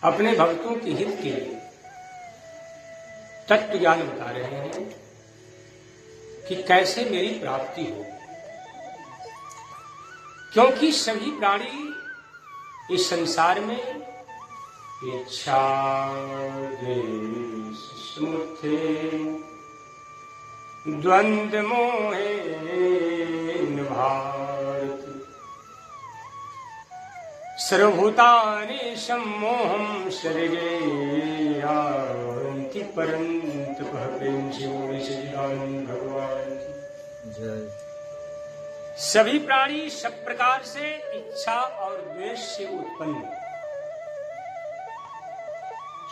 अपने भक्तों के हित के लिए तत्व ज्ञान बता रहे हैं कि कैसे मेरी प्राप्ति हो, क्योंकि सभी प्राणी इस संसार में इच्छा द्वेष स्मृति द्वंद्व मोहे भारत सर्वभूतानि सम्मोहं शरीरे यान्ति परन्तपः प्रेम से भगवान जय। सभी प्राणी सब प्रकार से इच्छा और द्वेष से उत्पन्न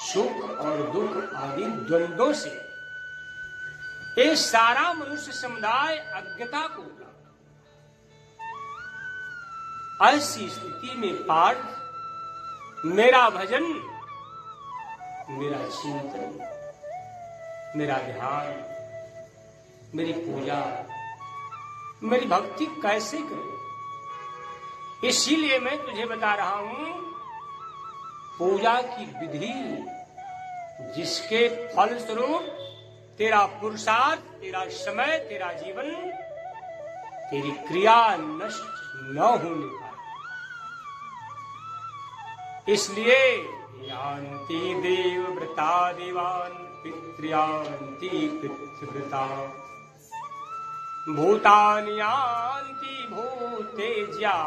सुख और दुख आदि द्वंद्वों से ये सारा मनुष्य समुदाय अज्ञता को प्राप्त। ऐसी स्थिति में पार्थ मेरा भजन, मेरा चिंतन, मेरा ध्यान, मेरी पूजा, मेरी भक्ति कैसे करें? इसीलिए मैं तुझे बता रहा हूं पूजा की विधि, जिसके फल स्वरूप तेरा पुरुषार्थ, तेरा समय, तेरा जीवन, तेरी क्रिया नष्ट न होने पाए। इसलिए यान्ति देव व्रता देवान पितृयान्ति पितृव्रता भूतानि यान्ति भूतेज्या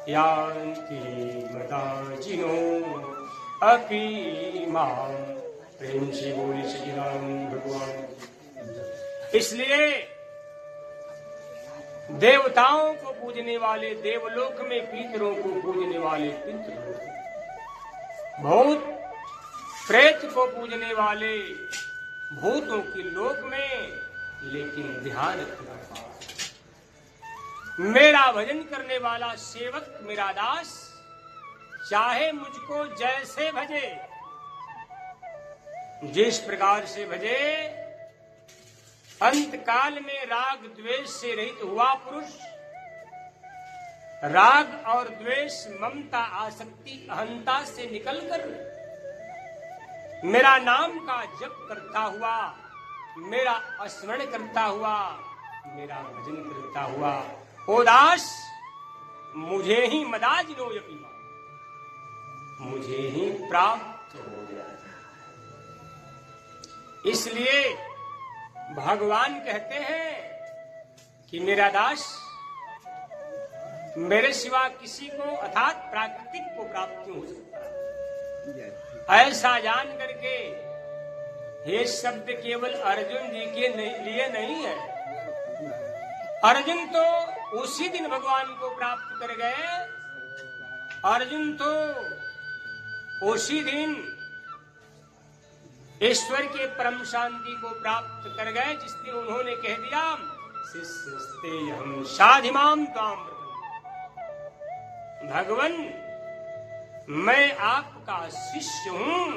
यान्ति मदाजिनो अपि मां। प्रेम से बोले श्री राम भगवान। इसलिए देवताओं को पूजने वाले देवलोक में, पितरों को पूजने वाले पितरों, भूत प्रेत को पूजने वाले भूतों के लोक में, लेकिन ध्यान रखना, मेरा भजन करने वाला सेवक, मेरा दास, चाहे मुझको जैसे भजे, जिस प्रकार से भजे, अंत काल में राग द्वेष से रहित हुआ पुरुष, राग और द्वेष, ममता, आसक्ति, अहंता से निकलकर मेरा नाम का जप करता हुआ, मेरा स्मरण करता हुआ, मेरा भजन करता हुआ, ओ दास मुझे ही मदाजिनो यपिमा, मुझे ही प्राप्त हो गया। इसलिए भगवान कहते हैं कि मेरा दास मेरे सिवा किसी को, अर्थात प्राकृतिक को प्राप्त नहीं हो सकता। ऐसा जान करके हे शब्द केवल अर्जुन जी के लिए नहीं है। अर्जुन तो उसी दिन भगवान को प्राप्त कर गए। अर्जुन तो उसी दिन ईश्वर के परम शांति को प्राप्त कर गए, जिस दिन उन्होंने कह दिया शिष्यस्तेहं साधिमां त्वां भगवन, मैं आपका शिष्य हूं।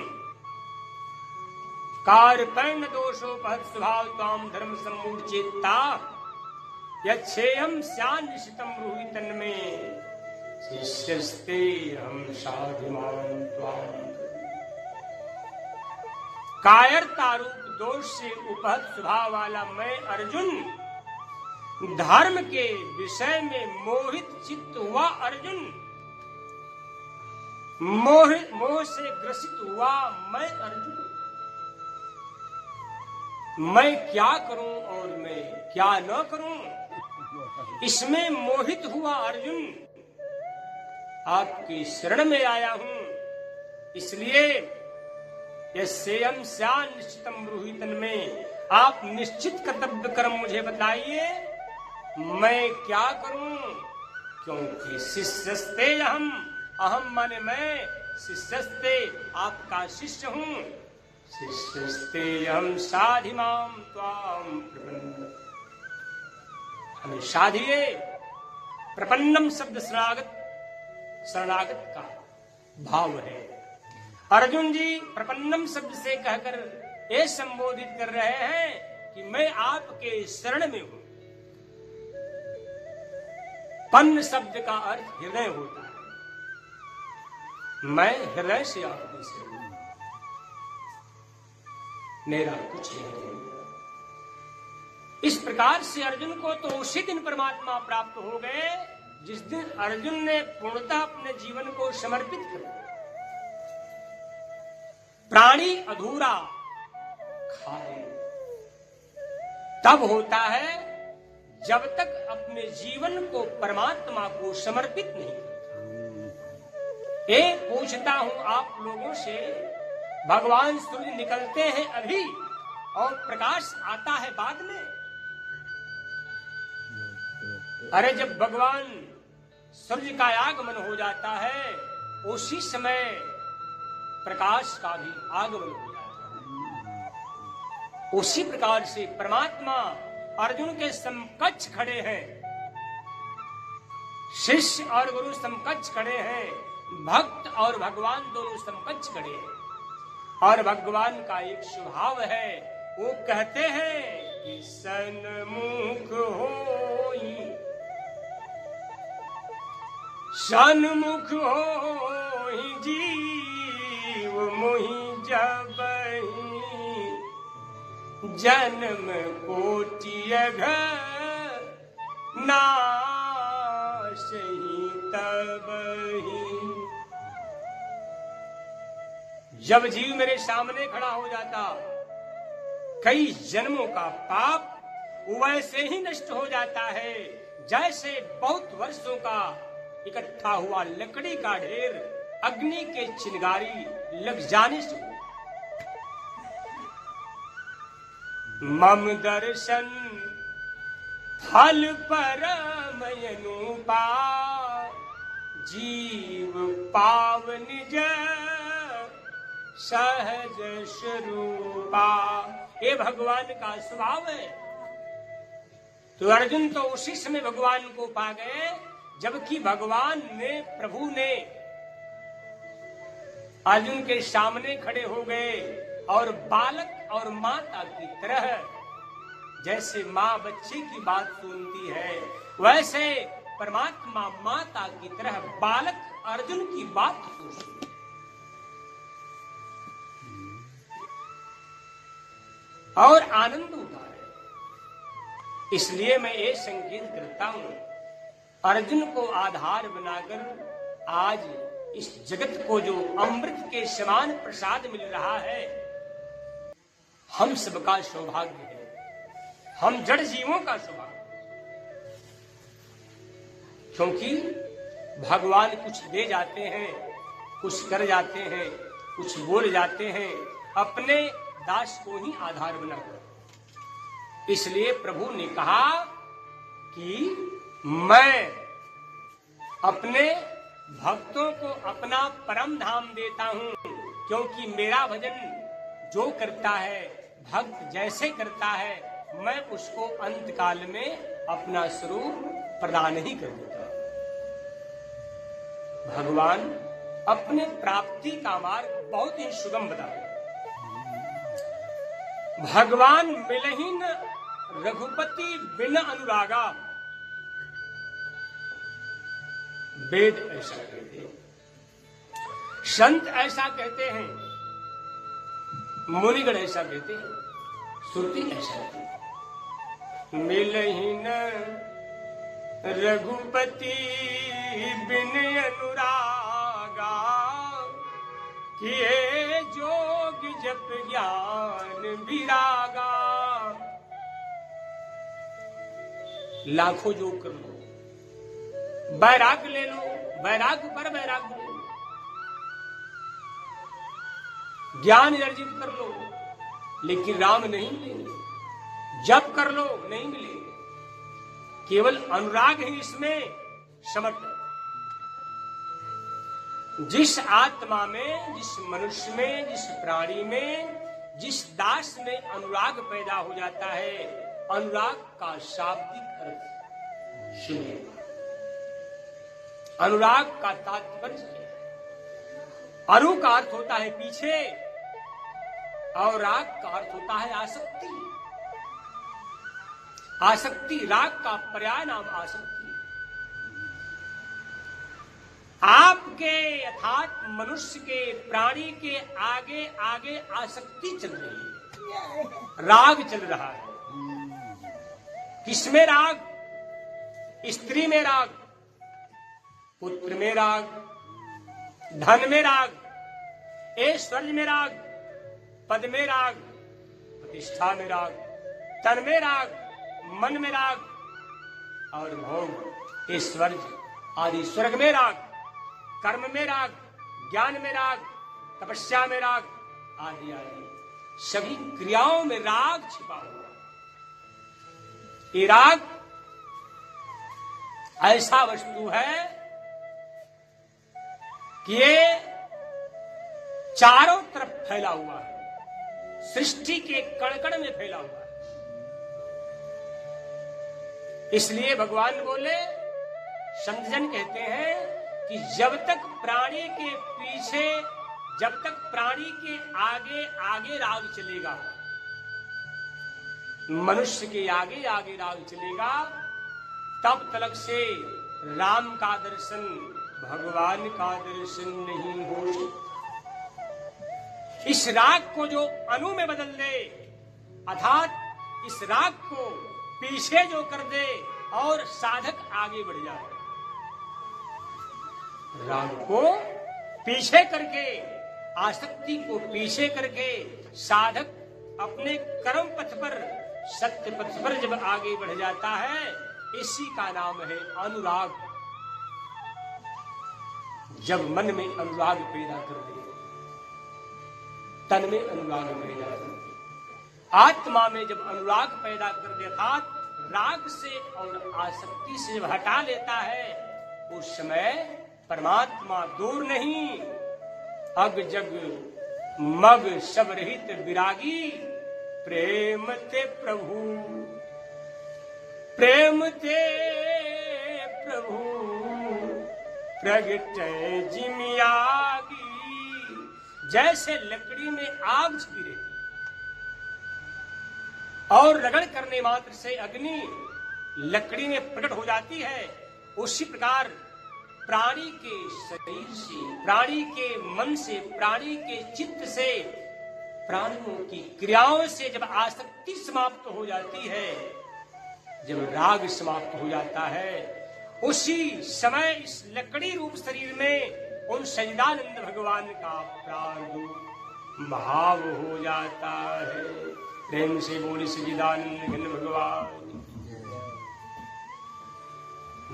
कार्पण्य दोषोपहत स्वभाव त्वां धर्म सम्मूढ़चेत्ता यच्छेयं स्यान्निशितं ब्रूहि तन्मे शिष्यस्तेहं साधिमां त्वां। कायरता रूप दोष से उपहत स्वभाव वाला मैं अर्जुन, धर्म के विषय में मोहित चित्त हुआ अर्जुन, मोह से ग्रसित हुआ मैं अर्जुन, मैं क्या करूं और मैं क्या न करूं, इसमें मोहित हुआ अर्जुन आपकी शरण में आया हूं। इसलिए यस्येयं स्यान् निश्चितं ब्रूहि तन्मे, आप निश्चित कर्तव्य कर्म मुझे बताइए, मैं क्या करूं, क्योंकि शिष्यस्ते अहम, अहम माने मैं, शिष्यस्ते आपका शिष्य हूं, शिष्यस्ते अहम साधिमां त्वां प्रपन्नम्। हमें साधिए, प्रपन्नम शब्द शरणागत का भाव है। अर्जुन जी प्रपन्नम शब्द से कहकर ये संबोधित कर रहे हैं कि मैं आपके शरण में हूं। पन्न शब्द का अर्थ हृदय होता है। मैं हृदय से आपने से मेरा कुछ नहीं। इस प्रकार से अर्जुन को तो उसी दिन परमात्मा प्राप्त हो गए जिस दिन अर्जुन ने पूर्णतः अपने जीवन को समर्पित कर दिया। प्राणी अधूरा खाए तब होता है जब तक अपने जीवन को परमात्मा को समर्पित नहीं करता। एक पूछता हूं आप लोगों से, भगवान सूर्य निकलते हैं अभी और प्रकाश आता है बाद में। अरे जब भगवान सूर्य का आगमन हो जाता है उसी समय प्रकाश का भी आगमन हो जाता है। उसी प्रकार से परमात्मा अर्जुन के समकक्ष खड़े हैं, शिष्य और गुरु समकक्ष खड़े हैं, भक्त और भगवान दोनों समकक्ष खड़े हैं। और भगवान का एक स्वभाव है, वो कहते हैं कि सन्मुख होई, सन्मुख होई जीव मोहि जबहि, जन्म कोटि अघ नासहि तबहि। जब जीव मेरे सामने खड़ा हो जाता कई जन्मों का पाप वैसे ही नष्ट हो जाता है जैसे बहुत वर्षों का इकट्ठा हुआ लकड़ी का ढेर अग्नि के चिंगारी लग जाने से। मम दर्शन फल परम अनुपा, जीव पाव निज सहज स्वरूपा। ये भगवान का स्वभाव है। तो अर्जुन तो उसी समय भगवान को पा गए जबकि भगवान ने, प्रभु ने अर्जुन के सामने खड़े हो गए और बालक और माता की तरह, जैसे माँ बच्चे की बात सुनती है वैसे परमात्मा माता की तरह बालक अर्जुन की बात सुनती है। और आनंद उठा रहे। इसलिए मैं ये संकेत करता हूं, अर्जुन को आधार बनाकर आज इस जगत को जो अमृत के समान प्रसाद मिल रहा है, हम सबका सौभाग्य है, हम जड़ जीवों का सौभाग्य। क्योंकि भगवान कुछ दे जाते हैं, कुछ कर जाते हैं, कुछ बोल जाते हैं, अपने दास को ही आधार बनाकर। इसलिए प्रभु ने कहा कि मैं अपने भक्तों को अपना परम धाम देता हूं, क्योंकि मेरा भजन जो करता है, भक्त जैसे करता है, मैं उसको अंत काल में अपना स्वरूप प्रदान ही कर देता हूं। भगवान अपने प्राप्ति का मार्ग बहुत ही सुगम बता रहे। भगवान मिलहीन रघुपति बिन अनुरागा, वेद ऐसा कहते हैं, संत ऐसा कहते हैं, मुनिगण ऐसा कहते हैं, श्रुति ऐसा कहती है। मिलहीन रघुपति बिन अनुरागा, किए जोग जप ज्ञान विरागा। लाखों योग कर लो, वैराग्य ले लो, वैराग्य पर वैराग्य ले लो, ज्ञान अर्जित कर लो, लेकिन राम नहीं मिलेंगे। जप कर लो, नहीं मिलेंगे। केवल अनुराग ही इसमें समर्थ है। जिस आत्मा में, जिस मनुष्य में, जिस प्राणी में, जिस दास में अनुराग पैदा हो जाता है, अनुराग का शाब्दिक अर्थ सुनिए। अनुराग का तात्पर्य, अनु का अर्थ होता है पीछे और राग का अर्थ होता है आसक्ति। आसक्ति, राग का पर्याय नाम आसक्ति। आपके अर्थात मनुष्य के, प्राणी के आगे आगे आसक्ति चल रही है, राग चल रहा है। किसमें राग? स्त्री में राग, पुत्र में राग, धन में राग, ऐश्वर्य में राग, पद में राग, प्रतिष्ठा में राग, तन में राग, मन में राग और भोग ऐश्वर्य आदि स्वर्ग में राग, कर्म में राग, ज्ञान में राग, तपस्या में राग आदि आदि सभी क्रियाओं में राग छिपा हुआ। ये राग ऐसा वस्तु है कि ये चारों तरफ फैला हुआ है, सृष्टि के कण-कण में फैला हुआ है। इसलिए भगवान बोले, संतजन कहते हैं कि जब तक प्राणी के पीछे, जब तक प्राणी के आगे आगे राग चलेगा, मनुष्य के आगे आगे राग चलेगा, तब तक से राम का दर्शन, भगवान का दर्शन नहीं हो सकता। इस राग को जो अनु में बदल दे, अर्थात इस राग को पीछे जो कर दे और साधक आगे बढ़ जाए, राग को पीछे करके, आसक्ति को पीछे करके साधक अपने कर्म पथ पर, सत्य पथ पर जब आगे बढ़ जाता है, इसी का नाम है अनुराग। जब मन में अनुराग पैदा कर दे, तन में अनुराग पैदा कर दे, आत्मा में जब अनुराग पैदा कर दे, अर्थात राग से और आसक्ति से जब हटा लेता है, उस समय परमात्मा दूर नहीं, अग जग मग सब रहित विरागी, प्रेम ते प्रभु, प्रेम ते प्रभु प्रगट जिमियागी। जैसे लकड़ी में आग छिपी रहती और रगड़ करने मात्र से अग्नि लकड़ी में प्रकट हो जाती है, उसी प्रकार प्राणी के शरीर से, प्राणी के मन से, प्राणी के चित्त से, प्राणियों की क्रियाओं से जब आसक्ति समाप्त हो जाती है, जब राग समाप्त हो जाता है, उसी समय इस लकड़ी रूप शरीर में उन सच्चिदानंद भगवान का प्रादुर्भाव हो जाता है। प्रेम से बोली सच्चिदानंद घन भगवान।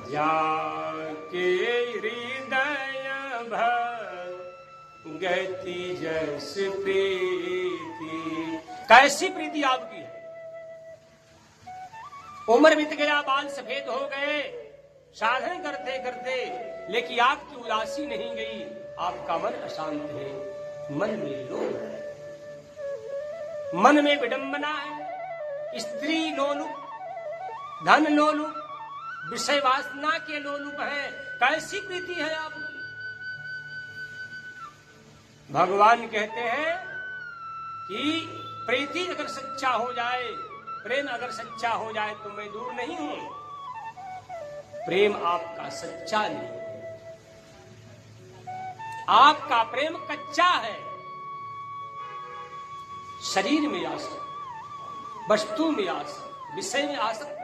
जाके हृदय भगति जस प्रीति। कैसी प्रीति आपकी है? उम्र बीत गया, बाल सफेद हो गए, साधन करते करते, लेकिन आपकी उदासी नहीं गई, आपका मन अशांत है, मन में लोभ है, मन में विडंबना है, स्त्री लोलुप, धन लोलुप, विषय वासना के लोलुप है। कैसी प्रीति है आपकी? भगवान कहते हैं कि प्रीति अगर सच्चा हो जाए, प्रेम अगर सच्चा हो जाए तो मैं दूर नहीं हूं। प्रेम आपका सच्चा नहीं है, आपका प्रेम कच्चा है, शरीर में आसक्त, वस्तु में आसक्त, विषय में आसक्त।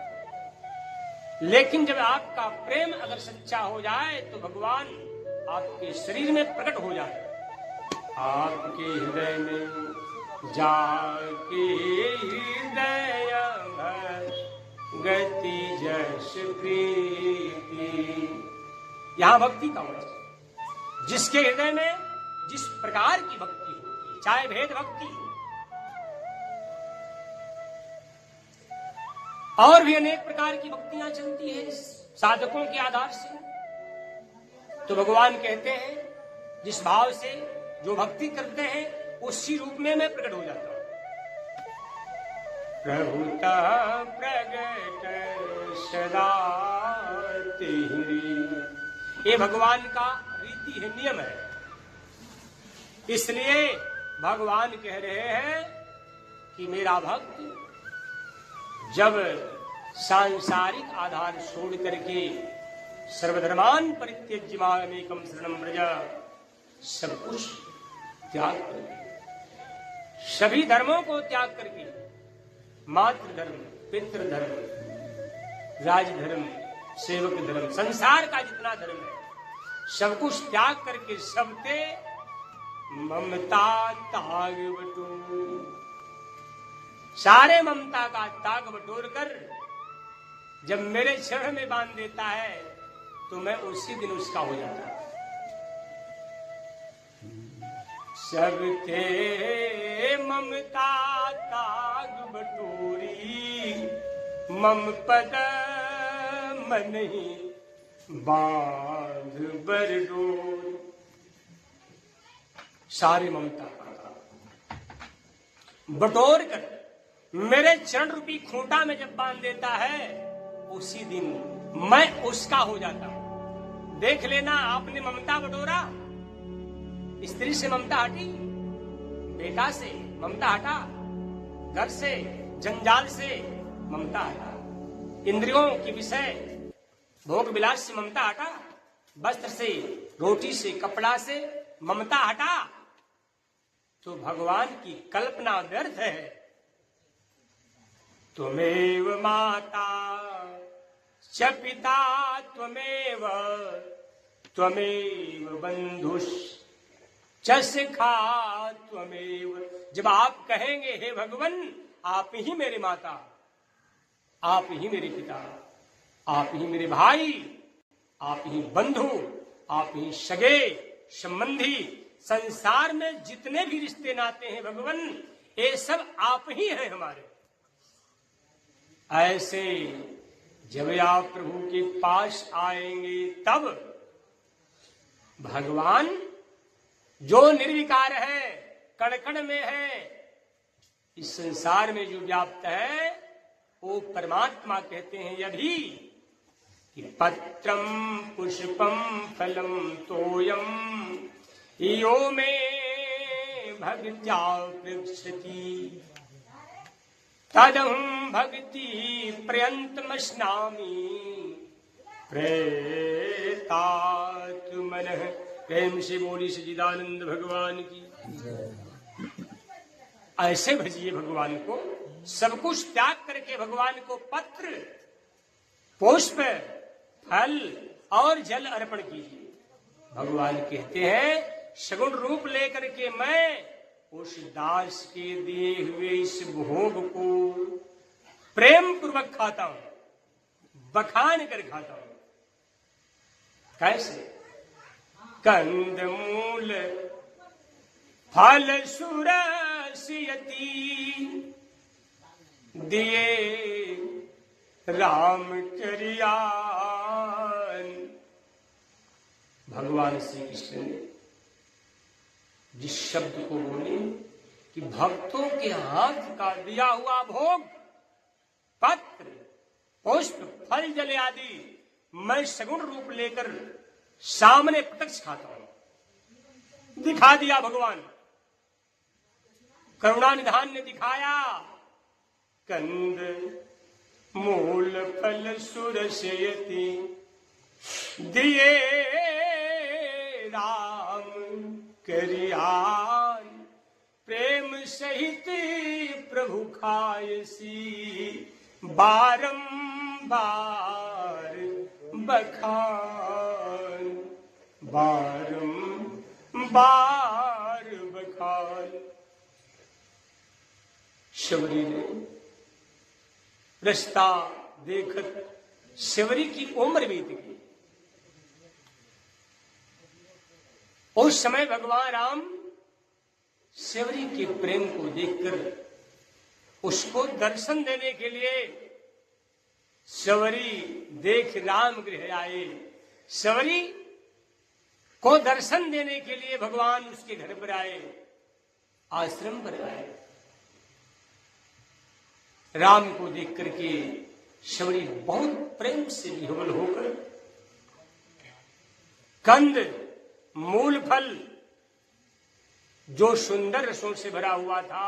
लेकिन जब आपका प्रेम अगर सच्चा हो जाए तो भगवान आपके शरीर में प्रकट हो जाए, आपके हृदय में जाके हृदय गति जस प्रीति। यहां भक्ति का वचन, जिसके हृदय में जिस प्रकार की भक्ति होती, चाहे भेद भक्ति और भी अनेक प्रकार की भक्तियां चलती है साधकों के आधार से, तो भगवान कहते हैं जिस भाव से जो भक्ति करते हैं उसी रूप में मैं प्रकट हो जाता हूं। प्रभुता प्रगट सदा तेरी, ये भगवान का रीति है, नियम है। इसलिए भगवान कह रहे हैं कि मेरा भक्त जब सांसारिक आधार छोड़ करके सर्वधर्मान परित्यज्य मामेकं शरणं व्रज। सब कुछ त्याग करके, सभी धर्मों को त्याग करके, मातृ धर्म, पितृ धर्म, राजधर्म, सेवक धर्म, संसार का जितना धर्म है सब कुछ त्याग करके सबते ममता ताग बटोर, सारे ममता का ताग बटोर कर जब मेरे चरण में बांध देता है तो मैं उसी दिन उसका हो जाता हूं। सबते ममता ताग बटोरी, मम पद मन ही बांध बरडोर। सारी ममता बटोर कर मेरे चरण रूपी खूंटा में जब बांध देता है उसी दिन मैं उसका हो जाता हूं। देख लेना, आपने ममता बटोरा, स्त्री से ममता हटी, बेटा से ममता हटा, घर से जंजाल से ममता हटा, इंद्रियों के विषय भोग विलास से ममता हटा, वस्त्र से, रोटी से, कपड़ा से ममता हटा, तो भगवान की कल्पना व्यर्थ है। त्वमेव माता च पिता त्वमेव, त्वमेव बंधुश्च सखा त्वमेव। जब आप कहेंगे हे भगवान आप ही मेरे माता, आप ही मेरे पिता, आप ही मेरे भाई, आप ही बंधु, आप ही सगे संबंधी, संसार में जितने भी रिश्ते नाते हैं भगवान ये सब आप ही हैं हमारे। ऐसे जब आप प्रभु के पास आएंगे तब भगवान जो निर्विकार है, कण कण में है, इस संसार में जो व्याप्त है वो परमात्मा कहते हैं। यदि कि पत्रम पुष्पम फलम तोयम यो मे भक्त्या पृच्छति तदहं भक्ति पर्यन्तमश्नामि प्रेतात् मनः। प्रेम से बोली सच्चिदानंद भगवान की। ऐसे भजिए भगवान को, सब कुछ त्याग करके भगवान को पत्र, पुष्प, फल और जल अर्पण कीजिए। भगवान कहते हैं सगुण रूप लेकर के मैं उस दास के दिए हुए इस भोग को प्रेम पूर्वक खाता हूं, बखान कर खाता हूं। कैसे? कंद मूल फल सुरसियति दिए राम करियान। भगवान श्री कृष्ण ने जिस शब्द को बोले कि भक्तों के हाथ का दिया हुआ भोग, पत्र, पुष्प, फल, जल आदि मैं सगुण रूप लेकर सामने प्रत्यक्ष खाता हूं, दिखा दिया भगवान। करुणा निधान ने दिखाया। कंद मूल फल सुरसेयति दिए राम करियान। प्रेम सहित प्रभु खायसी बारंबार बखान, बारंबार बखान। शबरी ने रास्ता देखकर शबरी की उम्र बीत गई। उस समय भगवान राम शबरी के प्रेम को देखकर उसको दर्शन देने के लिए शबरी देख राम गृह आए। शबरी को दर्शन देने के लिए भगवान उसके घर पर आए, आश्रम पर आए। राम को देख करके शबरी बहुत प्रेम से विह्वल होकर कंद, मूल फल जो सुंदर रसों से भरा हुआ था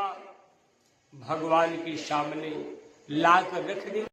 भगवान के सामने लाकर रख दे।